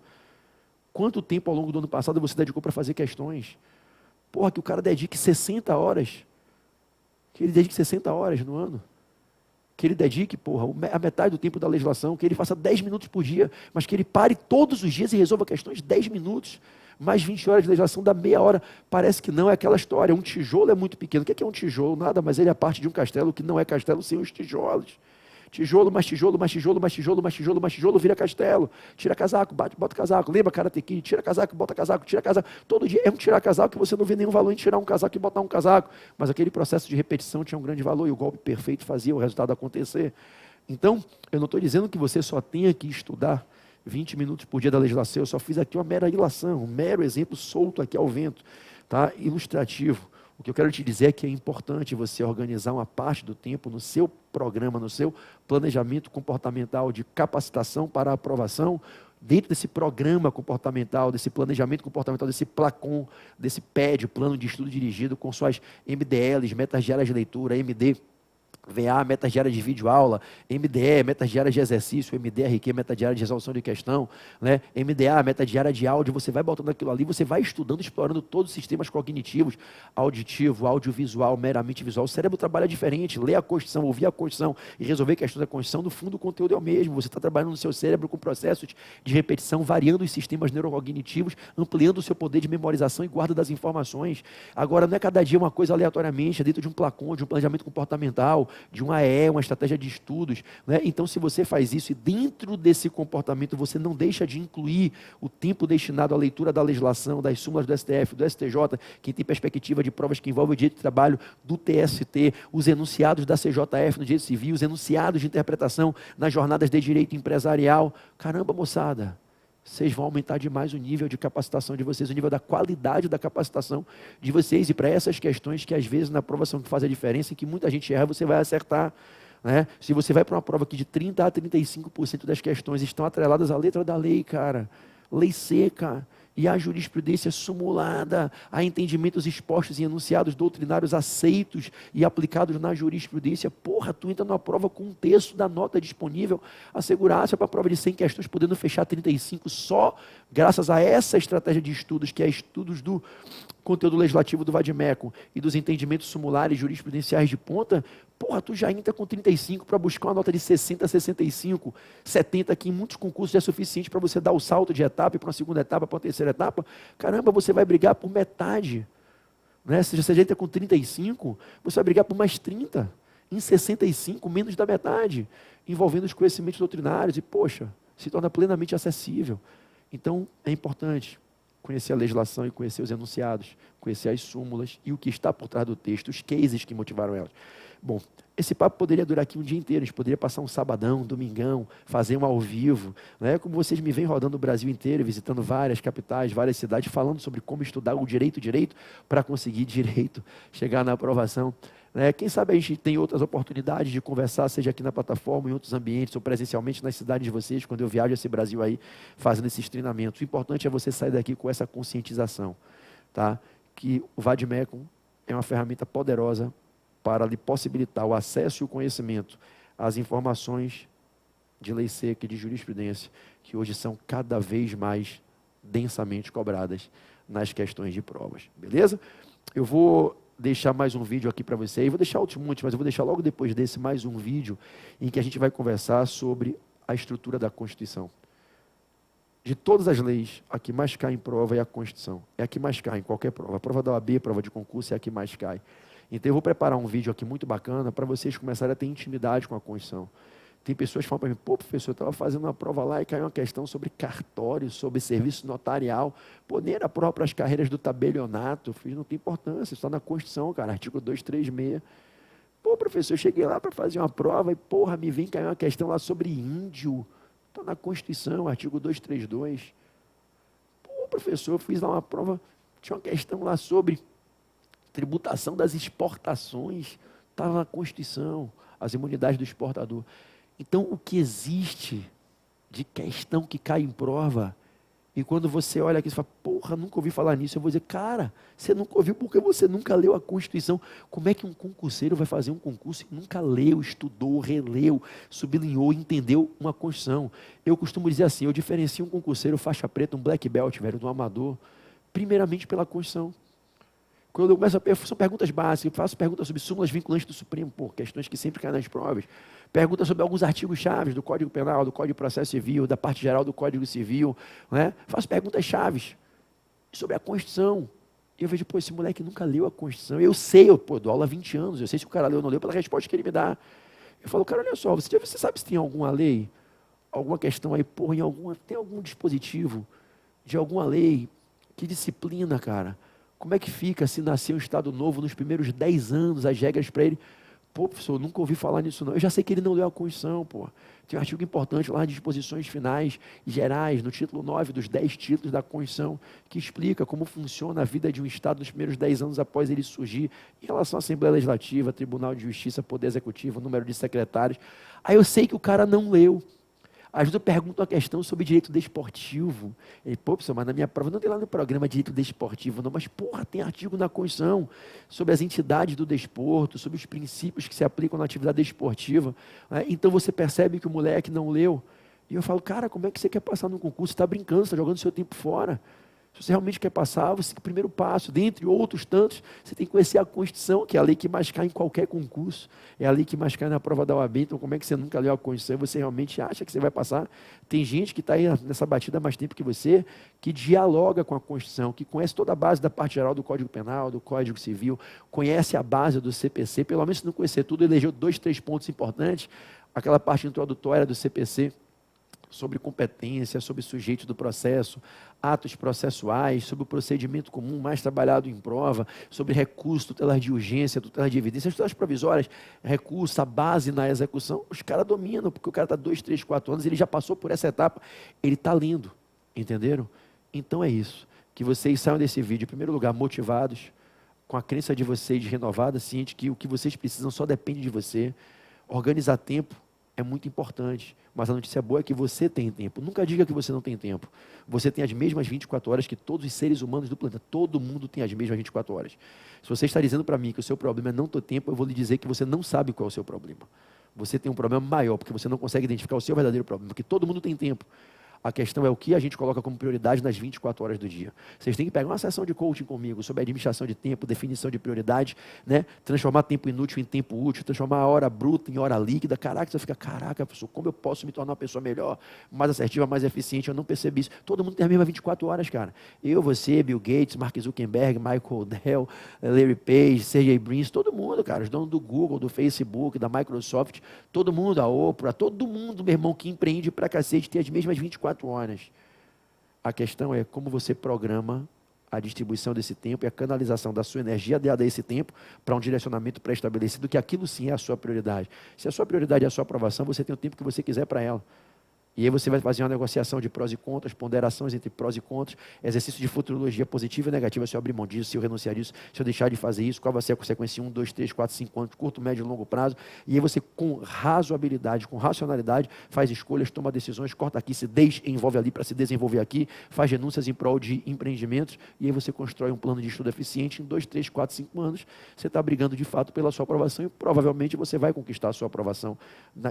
Quanto tempo ao longo do ano passado você dedicou para fazer questões? Porra, que o cara dedique 60 horas. Que ele dedique 60 horas no ano. Que ele dedique, porra, a metade do tempo da legislação, que ele faça 10 minutos por dia, mas que ele pare todos os dias e resolva questões 10 minutos. Mais 20 horas de legislação dá meia hora. Parece que não, é aquela história. Um tijolo é muito pequeno. O que é um tijolo? Nada, mas ele é parte de um castelo que não é castelo sem os tijolos. Tijolo, mais tijolo, mais tijolo, mais tijolo, mais tijolo, mais tijolo, vira castelo. Tira casaco, bota casaco. Lembra Karate Kid? Tira casaco, bota casaco, tira casaco. Todo dia é um tirar casaco que você não vê nenhum valor em tirar um casaco e botar um casaco. Mas aquele processo de repetição tinha um grande valor e o golpe perfeito fazia o resultado acontecer. Então, eu não estou dizendo que você só tenha que estudar 20 minutos por dia da legislação. Eu só fiz aqui uma mera ilação, um mero exemplo solto aqui ao vento, tá? Ilustrativo. O que eu quero te dizer é que é importante você organizar uma parte do tempo no seu programa, no seu planejamento comportamental de capacitação para a aprovação, dentro desse programa comportamental, desse planejamento comportamental, desse PLACON, desse PED, Plano de Estudo Dirigido, com suas MDLs, metas diárias de leitura, MD, VA, metas diárias de videoaula, MDE, metas diárias de exercício, MDRQ, meta diária de resolução de questão, né? MDA, meta diária de áudio, você vai botando aquilo ali, você vai estudando, explorando todos os sistemas cognitivos, auditivo, audiovisual, meramente visual. O cérebro trabalha diferente, ler a Constituição, ouvir a Constituição e resolver questões da Constituição, no fundo o conteúdo é o mesmo, você está trabalhando no seu cérebro com processos de repetição, variando os sistemas neurocognitivos, ampliando o seu poder de memorização e guarda das informações. Agora, não é cada dia uma coisa aleatoriamente, é dentro de um PLACON, de um planejamento comportamental, de um AE, uma estratégia de estudos, né? Então, se você faz isso e dentro desse comportamento você não deixa de incluir o tempo destinado à leitura da legislação, das súmulas do STF, do STJ, quem tem perspectiva de provas que envolvem o direito de trabalho, do TST, os enunciados da CJF no direito civil, os enunciados de interpretação nas jornadas de direito empresarial. Caramba, moçada! Vocês vão aumentar demais o nível de capacitação de vocês, o nível da qualidade da capacitação de vocês. E para essas questões que às vezes na prova são que fazem a diferença, em que muita gente erra, você vai acertar. Né? Se você vai para uma prova que de 30% a 35% das questões estão atreladas à letra da lei, cara, lei seca, e a jurisprudência simulada, a entendimentos expostos em enunciados doutrinários aceitos e aplicados na jurisprudência. Porra, tu entra numa prova com 1/3 da nota disponível, assegurasse para a prova de 100 questões, podendo fechar 35 só graças a essa estratégia de estudos, que é estudos do conteúdo legislativo do Vadimeco e dos entendimentos sumulares jurisprudenciais de ponta. Porra, tu já entra com 35 para buscar uma nota de 60, 65, 70, que em muitos concursos é suficiente para você dar o salto de etapa, para uma segunda etapa, para uma terceira etapa. Caramba, você vai brigar por metade. Né? Se você já entra com 35, você vai brigar por mais 30. Em 65, menos da metade, envolvendo os conhecimentos doutrinários. E, poxa, se torna plenamente acessível. Então, é importante conhecer a legislação e conhecer os enunciados, conhecer as súmulas e o que está por trás do texto, os cases que motivaram elas. Bom, esse papo poderia durar aqui um dia inteiro, a gente poderia passar um sabadão, um domingão, fazer um ao vivo, né? Como vocês me vêm rodando o Brasil inteiro, visitando várias capitais, várias cidades, falando sobre como estudar o direito para conseguir direito, chegar na aprovação. Né? Quem sabe a gente tem outras oportunidades de conversar, seja aqui na plataforma, em outros ambientes, ou presencialmente nas cidades de vocês, quando eu viajo esse Brasil aí, fazendo esses treinamentos. O importante é você sair daqui com essa conscientização, tá? Que o Vadimeco é uma ferramenta poderosa para lhe possibilitar o acesso e o conhecimento às informações de lei seca e de jurisprudência, que hoje são cada vez mais densamente cobradas nas questões de provas. Beleza? Eu vou deixar mais um vídeo aqui para você, eu vou deixar outros muitos, mas eu vou deixar logo depois desse mais um vídeo em que a gente vai conversar sobre a estrutura da Constituição. De todas as leis, a que mais cai em prova é a Constituição. É a que mais cai em qualquer prova. A prova da OAB, a prova de concurso é a que mais cai. Então eu vou preparar um vídeo aqui muito bacana para vocês começarem a ter intimidade com a Constituição. Tem pessoas que falam para mim, pô, professor, eu estava fazendo uma prova lá e caiu uma questão sobre cartório, sobre serviço notarial. Pô, nem era prova para as carreiras do tabelionato. Eu fiz, não tem importância, está na Constituição, cara, artigo 236. Pô, professor, eu cheguei lá para fazer uma prova e, porra, me vem cair uma questão lá sobre índio. Está na Constituição, artigo 232. Pô, professor, eu fiz lá uma prova, tinha uma questão lá sobre tributação das exportações. Estava na Constituição, as imunidades do exportador. Então, o que existe de questão que cai em prova, e quando você olha aqui e fala, porra, nunca ouvi falar nisso, eu vou dizer, cara, você nunca ouviu porque você nunca leu a Constituição. Como é que um concurseiro vai fazer um concurso e nunca leu, estudou, releu, sublinhou, entendeu uma Constituição? Eu costumo dizer assim, eu diferencio um concurseiro faixa preta, um black belt, velho, do amador, primeiramente pela Constituição. Quando eu começo são perguntas básicas, eu faço perguntas sobre súmulas vinculantes do Supremo, questões que sempre caem nas provas. Perguntas sobre alguns artigos-chave do Código Penal, do Código de Processo Civil, da parte geral do Código Civil. Né? Faço perguntas-chave sobre a Constituição. E eu vejo, pô, esse moleque nunca leu a Constituição. Eu sei, eu dou aula há 20 anos, eu sei se o cara leu ou não leu pela resposta que ele me dá. Eu falo, cara, olha só, você sabe se tem alguma lei, alguma questão aí, porra, tem algum dispositivo de alguma lei que disciplina, cara, como é que fica se nascer um Estado novo nos primeiros 10 anos, as regras para ele? Pô, professor, nunca ouvi falar nisso não. Eu já sei que ele não leu a Constituição, pô. Tem um artigo importante lá, disposições finais e gerais, no título 9 dos 10 títulos da Constituição, que explica como funciona a vida de um Estado nos primeiros 10 anos após ele surgir, em relação à Assembleia Legislativa, Tribunal de Justiça, Poder Executivo, número de secretários. Aí eu sei que o cara não leu. Às vezes eu pergunto uma questão sobre direito desportivo. Ele, pô, professor, mas na minha prova não tem lá no programa direito desportivo, não. Mas, porra, tem artigo na Constituição sobre as entidades do desporto, sobre os princípios que se aplicam na atividade desportiva. Né? Então você percebe que o moleque não leu. E eu falo, cara, como é que você quer passar no concurso? Você está brincando, você está jogando seu tempo fora. Se você realmente quer passar, você tem que, primeiro passo, dentre outros tantos, você tem que conhecer a Constituição, que é a lei que mais cai em qualquer concurso, é a lei que mais cai na prova da OAB. Então, como é que você nunca leu a Constituição e você realmente acha que você vai passar? Tem gente que está aí nessa batida há mais tempo que você, que dialoga com a Constituição, que conhece toda a base da parte geral do Código Penal, do Código Civil, conhece a base do CPC, pelo menos se não conhecer tudo, elegeu 2, 3 pontos importantes, aquela parte introdutória do CPC, sobre competência, sobre sujeito do processo, atos processuais, sobre o procedimento comum mais trabalhado em prova, sobre recurso, tutelar de urgência, tutelar de evidência, as tutelas provisórias, recurso, a base na execução, os caras dominam, porque o cara está 2, 3, 4 anos, ele já passou por essa etapa, ele está lendo, entenderam? Então é isso, que vocês saiam desse vídeo, em primeiro lugar, motivados, com a crença de vocês renovada, ciente que o que vocês precisam só depende de você, organizar tempo, é muito importante, mas a notícia boa é que você tem tempo. Nunca diga que você não tem tempo. Você tem as mesmas 24 horas que todos os seres humanos do planeta. Todo mundo tem as mesmas 24 horas. Se você está dizendo para mim que o seu problema é não ter tempo, eu vou lhe dizer que você não sabe qual é o seu problema. Você tem um problema maior, porque você não consegue identificar o seu verdadeiro problema, porque todo mundo tem tempo. A questão é o que a gente coloca como prioridade nas 24 horas do dia. Vocês têm que pegar uma sessão de coaching comigo sobre administração de tempo, definição de prioridade, né? Transformar tempo inútil em tempo útil, transformar a hora bruta em hora líquida. Caraca, você fica, caraca, professor, como eu posso me tornar uma pessoa melhor, mais assertiva, mais eficiente? Eu não percebi isso. Todo mundo tem as mesmas 24 horas, cara. Eu, você, Bill Gates, Mark Zuckerberg, Michael Dell, Larry Page, Sergey Brin, todo mundo, cara. Os donos do Google, do Facebook, da Microsoft, todo mundo, a Oprah, todo mundo, meu irmão, que empreende pra cacete, tem as mesmas 24 horas. A questão é como você programa a distribuição desse tempo e a canalização da sua energia dada a esse tempo para um direcionamento pré-estabelecido, que aquilo sim é a sua prioridade. Se a sua prioridade é a sua aprovação, você tem o tempo que você quiser para ela. E aí você vai fazer uma negociação de prós e contras, ponderações entre prós e contras, exercício de futurologia positiva e negativa, se eu abrir mão disso, se eu renunciar disso, se eu deixar de fazer isso, qual vai ser a consequência em 1, 2, 3, 4, 5 anos, curto, médio e longo prazo. E aí você, com razoabilidade, com racionalidade, faz escolhas, toma decisões, corta aqui, se desenvolve ali para se desenvolver aqui, faz renúncias em prol de empreendimentos, e aí você constrói um plano de estudo eficiente. Em 2, 3, 4, 5 anos, você está brigando de fato pela sua aprovação e provavelmente você vai conquistar a sua aprovação.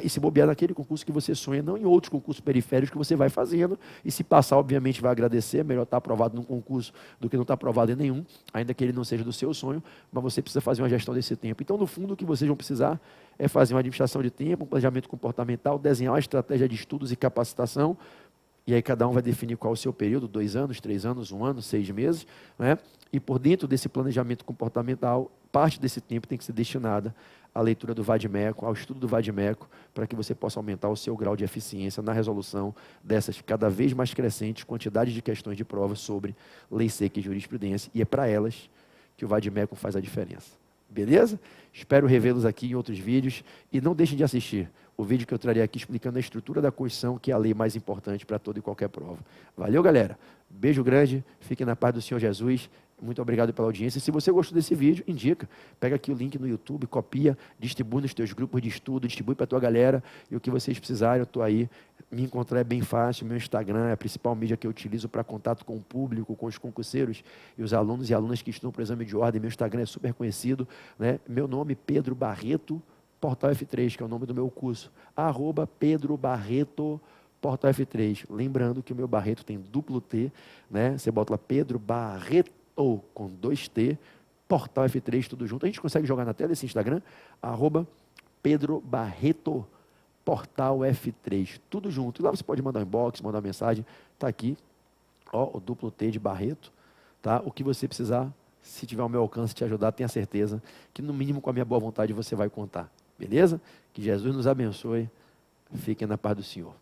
E se bobear naquele concurso que você sonha, não em outros concursos periféricos que você vai fazendo, e se passar, obviamente, vai agradecer. É melhor estar aprovado num concurso do que não estar aprovado em nenhum, ainda que ele não seja do seu sonho, mas você precisa fazer uma gestão desse tempo. Então, no fundo, o que vocês vão precisar é fazer uma administração de tempo, um planejamento comportamental, desenhar uma estratégia de estudos e capacitação, e aí cada um vai definir qual é o seu período, 2 anos, 3 anos, 1 ano, 6 meses, né? E por dentro desse planejamento comportamental, parte desse tempo tem que ser destinada à leitura do Vade-Mecum, ao estudo do Vade-Mecum, para que você possa aumentar o seu grau de eficiência na resolução dessas cada vez mais crescentes quantidades de questões de prova sobre lei seca e jurisprudência, e é para elas que o Vade-Mecum faz a diferença. Beleza? Espero revê-los aqui em outros vídeos e não deixem de assistir o vídeo que eu trarei aqui explicando a estrutura da Constituição, que é a lei mais importante para toda e qualquer prova. Valeu, galera? Beijo grande, fiquem na paz do Senhor Jesus. Muito obrigado pela audiência. Se você gostou desse vídeo, indica. Pega aqui o link no YouTube, copia, distribui nos teus grupos de estudo, distribui para a tua galera. E o que vocês precisarem, eu estou aí. Me encontrar é bem fácil. Meu Instagram é a principal mídia que eu utilizo para contato com o público, com os concurseiros e os alunos e alunas que estudam para o exame de ordem. Meu Instagram é super conhecido, né? Meu nome, Pedro Barreto, Portal F3, que é o nome do meu curso. @Pedro Barreto, Portal F3. Lembrando que o meu Barreto tem duplo T, né? Você bota lá Pedro Barreto, com 2T, Portal F3, tudo junto. A gente consegue jogar na tela esse Instagram? @Pedro Barreto, Portal F3, tudo junto. E lá você pode mandar um inbox, mandar uma mensagem. Está aqui, ó, o duplo T de Barreto. Tá? O que você precisar, se tiver ao meu alcance te ajudar, tenha certeza que no mínimo com a minha boa vontade você vai contar. Beleza? Que Jesus nos abençoe. Fiquem na paz do Senhor.